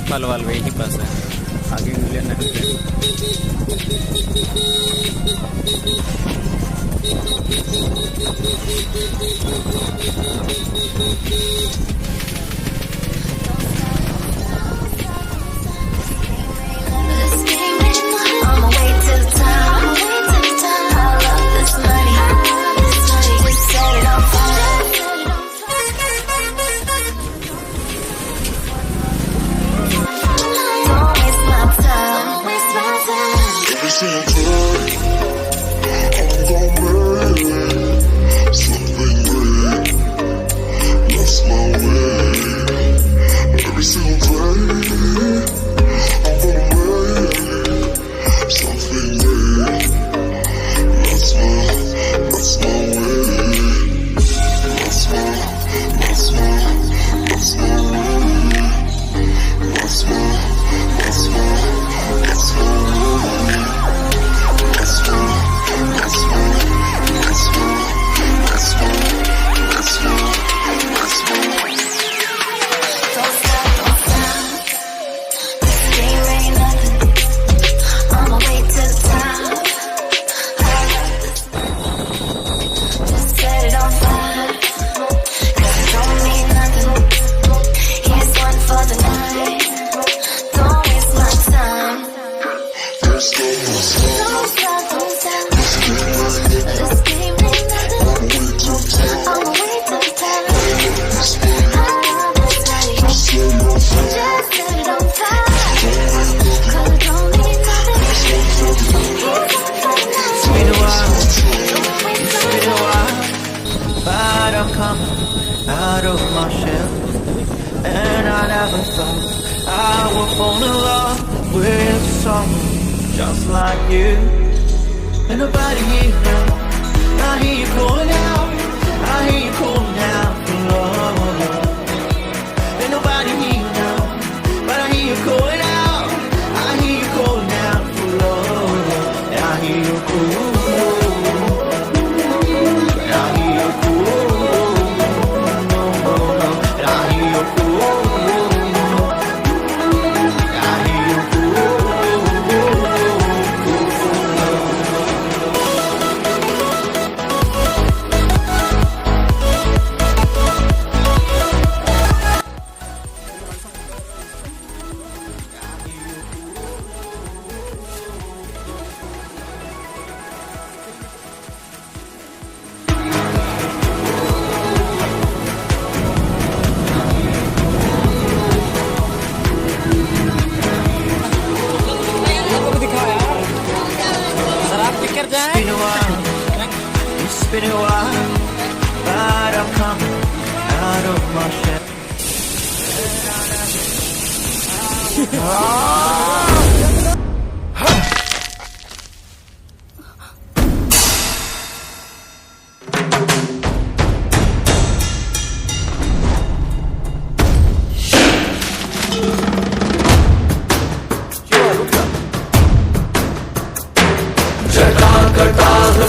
Waterfall वाले वही पास है, आगे मिले नहीं। Out of my shell, and I never thought I would fall in love with someone just like you. And nobody here now, I hear you calling out, I hear you calling out for love. And nobody here now, but I hear you calling out, I hear you calling out for love. And I hear you calling. It's been a while, but I'm coming out of my shell.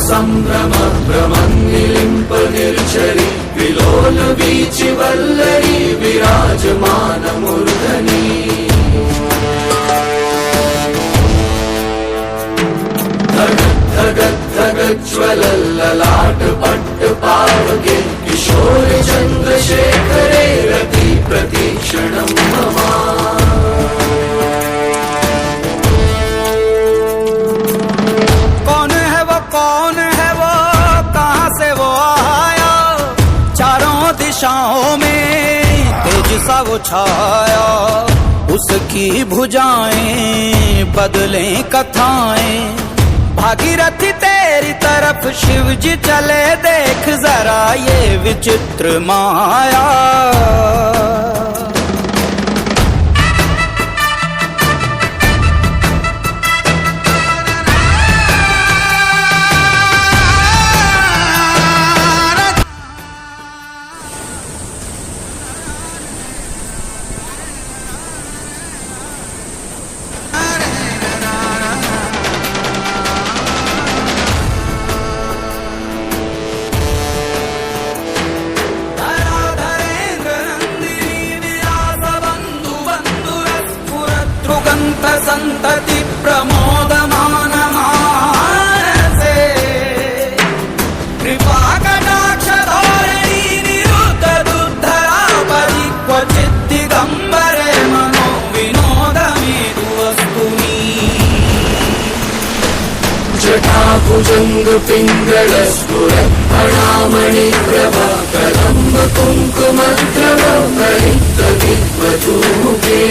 संभ्रम भ्रमन्निलिम्प निर्झरी विलोल वीचि वल्लरी विराजमान मूर्धनि धगत् धगत् ज्वलल्ललाट पट्ट पावके किशोर चन्द्रशेखरे रति प्रतीक्षणं मम। दिशाओं में तेज सा वो छाया, उसकी भुजाएं बदलें कथाएं। भागीरथी तेरी तरफ शिव जी चले, देख जरा ये विचित्र माया। पिङ्गलस्फुरत्फणामणि प्रभा कदम्ब कुङ्कुमद्रव प्रलिप्त विद्वधूके